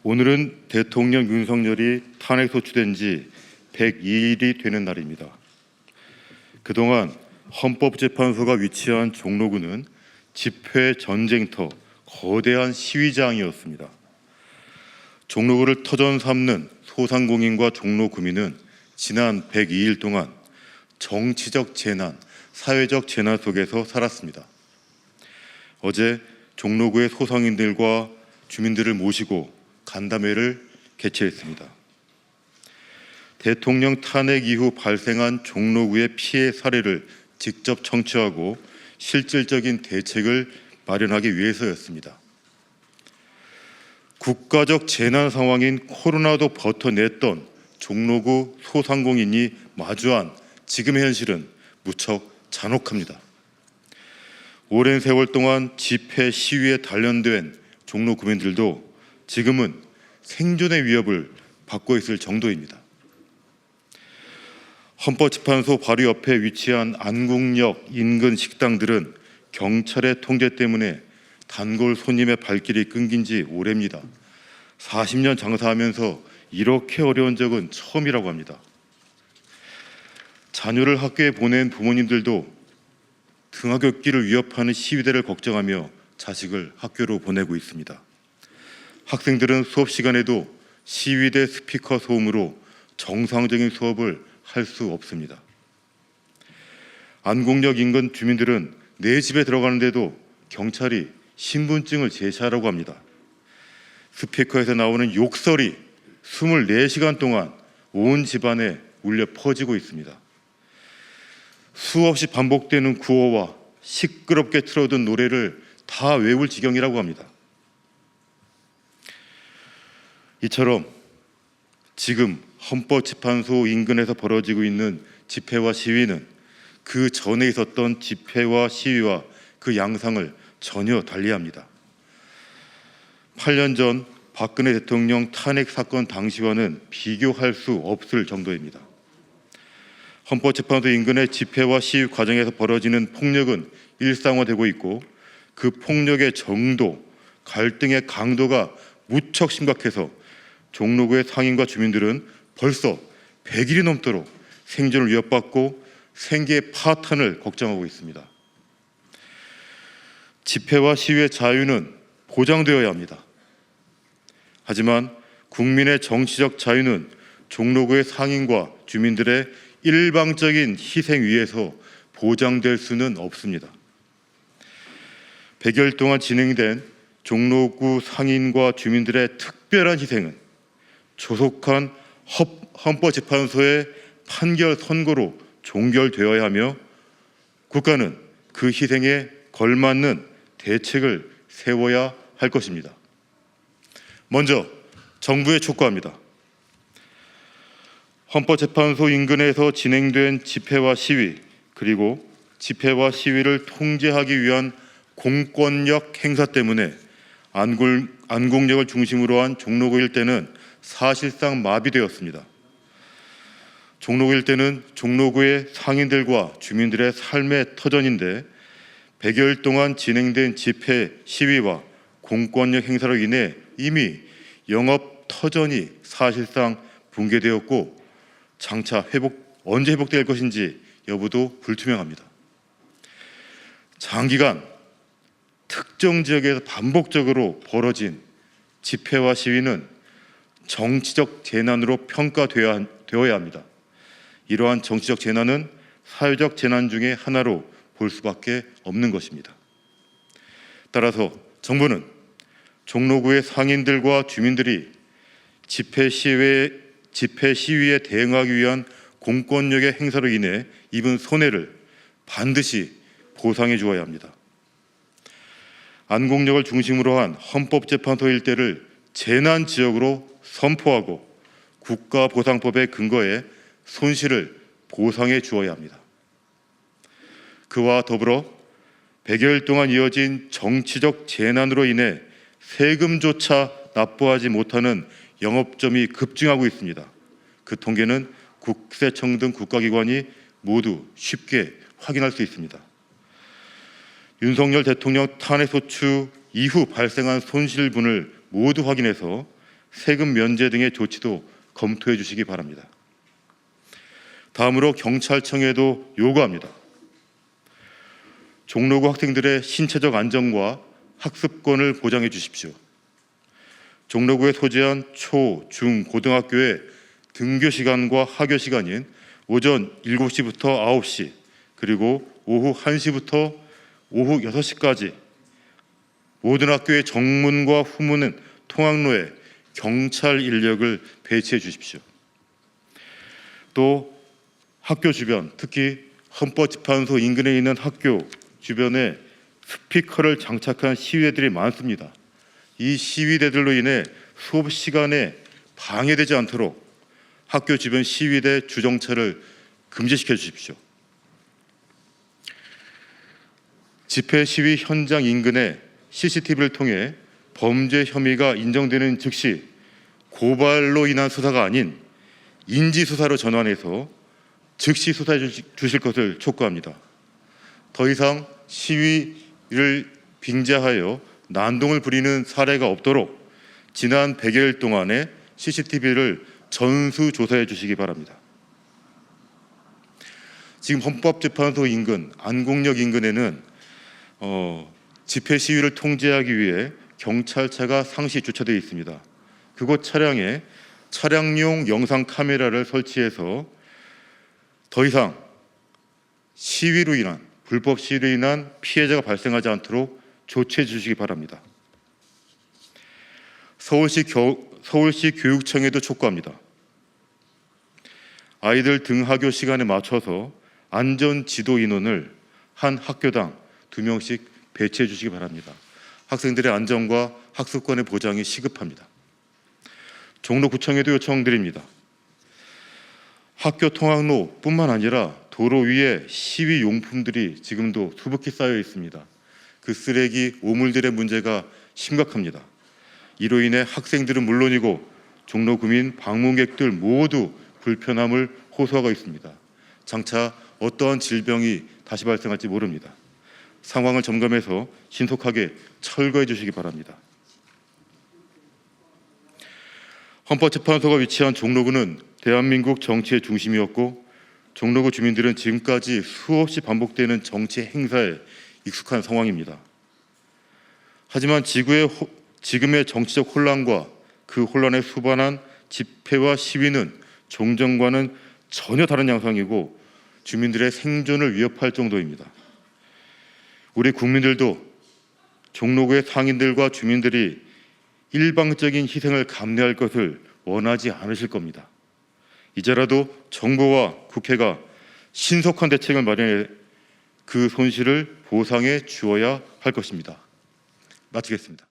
오늘은 대통령 윤석열이 탄핵 소추된 지 102일이 되는 날입니다. 그동안 헌법재판소가 위치한 종로구는 집회 전쟁터, 거대한 시위장이었습니다. 종로구를 터전 삼는 소상공인과 종로구민은 지난 102일 동안 정치적 재난, 사회적 재난 속에서 살았습니다. 어제 종로구의 소상인들과 주민들을 모시고 간담회를 개최했습니다. 대통령 탄핵 이후 발생한 종로구의 피해 사례를 직접 청취하고 실질적인 대책을 마련하기 위해서였습니다. 국가적 재난 상황인 코로나도 버텨냈던 종로구 소상공인이 마주한 지금의 현실은 무척 잔혹합니다. 오랜 세월 동안 집회 시위에 단련된 종로 구민들도 지금은 생존의 위협을 받고 있을 정도입니다. 헌법재판소 바로 옆에 위치한 안국역 인근 식당들은 경찰의 통제 때문에 단골 손님의 발길이 끊긴 지 오래입니다. 40년 장사하면서 이렇게 어려운 적은 처음이라고 합니다. 자녀를 학교에 보낸 부모님들도 등하굣길을 위협하는 시위대를 걱정하며 자식을 학교로 보내고 있습니다. 학생들은 수업 시간에도 시위대 스피커 소음으로 정상적인 수업을 할 수 없습니다. 안국역 인근 주민들은 내 집에 들어가는데도 경찰이 신분증을 제시하라고 합니다. 스피커에서 나오는 욕설이 24시간 동안 온 집안에 울려 퍼지고 있습니다. 수없이 반복되는 구호와 시끄럽게 틀어둔 노래를 다 외울 지경이라고 합니다. 이처럼 지금 헌법재판소 인근에서 벌어지고 있는 집회와 시위는 그 전에 있었던 집회와 시위와 그 양상을 전혀 달리합니다. 8년 전 박근혜 대통령 탄핵 사건 당시와는 비교할 수 없을 정도입니다. 헌법재판소 인근의 집회와 시위 과정에서 벌어지는 폭력은 일상화되고 있고 그 폭력의 정도, 갈등의 강도가 무척 심각해서 종로구의 상인과 주민들은 벌써 100일이 넘도록 생존을 위협받고 생계의 파탄을 걱정하고 있습니다. 집회와 시위의 자유는 보장되어야 합니다. 하지만 국민의 정치적 자유는 종로구의 상인과 주민들의 일방적인 희생 위에서 보장될 수는 없습니다. 100여일 동안 진행된 종로구 상인과 주민들의 특별한 희생은 조속한 헌법재판소의 판결 선고로 종결되어야 하며 국가는 그 희생에 걸맞는 대책을 세워야 할 것입니다. 먼저 정부에 촉구합니다. 헌법재판소 인근에서 진행된 집회와 시위, 그리고 집회와 시위를 통제하기 위한 공권력 행사 때문에 안국역을 중심으로 한 종로구 일대는 사실상 마비되었습니다. 종로구 일대는 종로구의 상인들과 주민들의 삶의 터전인데 100여일 동안 진행된 집회, 시위와 공권력 행사로 인해 이미 영업 터전이 사실상 붕괴되었고 장차 언제 회복될 것인지 여부도 불투명합니다. 장기간 특정 지역에서 반복적으로 벌어진 집회와 시위는 정치적 재난으로 평가되어야 합니다. 이러한 정치적 재난은 사회적 재난 중에 하나로 볼 수밖에 없는 것입니다. 따라서 정부는 종로구의 상인들과 주민들이 집회 시위에 대응하기 위한 공권력의 행사로 인해 입은 손해를 반드시 보상해 주어야 합니다. 안국역을 중심으로 한 헌법재판소 일대를 재난지역으로 선포하고 국가보상법의 근거에 손실을 보상해 주어야 합니다. 그와 더불어 100여일 동안 이어진 정치적 재난으로 인해 세금조차 납부하지 못하는 영업점이 급증하고 있습니다. 그 통계는 국세청 등 국가기관이 모두 쉽게 확인할 수 있습니다. 윤석열 대통령 탄핵 소추 이후 발생한 손실분을 모두 확인해서 세금 면제 등의 조치도 검토해 주시기 바랍니다. 다음으로 경찰청에도 요구합니다. 종로구 학생들의 신체적 안전과 학습권을 보장해 주십시오. 종로구에 소재한 초, 중, 고등학교의 등교 시간과 하교 시간인 오전 7시부터 9시, 그리고 오후 1시부터 오후 6시까지 모든 학교의 정문과 후문은 통학로에 경찰 인력을 배치해 주십시오. 또 학교 주변, 특히 헌법재판소 인근에 있는 학교 주변에 스피커를 장착한 시위대들이 많습니다. 이 시위대들로 인해 수업 시간에 방해되지 않도록 학교 주변 시위대 주정차를 금지시켜 주십시오. 집회 시위 현장 인근에 CCTV를 통해 범죄 혐의가 인정되는 즉시 고발로 인한 수사가 아닌 인지수사로 전환해서 즉시 수사해 주실 것을 촉구합니다. 더 이상 시위를 빙자하여 난동을 부리는 사례가 없도록 지난 100여일 동안의 CCTV를 전수조사해 주시기 바랍니다. 지금 헌법재판소 인근, 안국역 인근에는 집회 시위를 통제하기 위해 경찰차가 상시 주차되어 있습니다. 그곳 차량에 차량용 영상 카메라를 설치해서 더 이상 불법 시위로 인한 피해자가 발생하지 않도록 조치해 주시기 바랍니다. 서울시 교육청에도 촉구합니다. 아이들 등하교 시간에 맞춰서 안전 지도 인원을 한 학교당 2명씩 배치해 주시기 바랍니다. 학생들의 안전과 학습권의 보장이 시급합니다. 종로구청에도 요청드립니다. 학교 통학로뿐만 아니라 도로 위에 시위 용품들이 지금도 수북히 쌓여 있습니다. 그 쓰레기, 오물들의 문제가 심각합니다. 이로 인해 학생들은 물론이고 종로구민, 방문객들 모두 불편함을 호소하고 있습니다. 장차 어떠한 질병이 다시 발생할지 모릅니다. 상황을 점검해서 신속하게 철거해 주시기 바랍니다. 헌법재판소가 위치한 종로구는 대한민국 정치의 중심이었고 종로구 주민들은 지금까지 수없이 반복되는 정치 행사에 익숙한 상황입니다. 하지만 지금의 정치적 혼란과 그 혼란에 수반한 집회와 시위는 종전과는 전혀 다른 양상이고 주민들의 생존을 위협할 정도입니다. 우리 국민들도 종로구의 상인들과 주민들이 일방적인 희생을 감내할 것을 원하지 않으실 겁니다. 이제라도 정부와 국회가 신속한 대책을 마련해 그 손실을 보상해 주어야 할 것입니다. 마치겠습니다.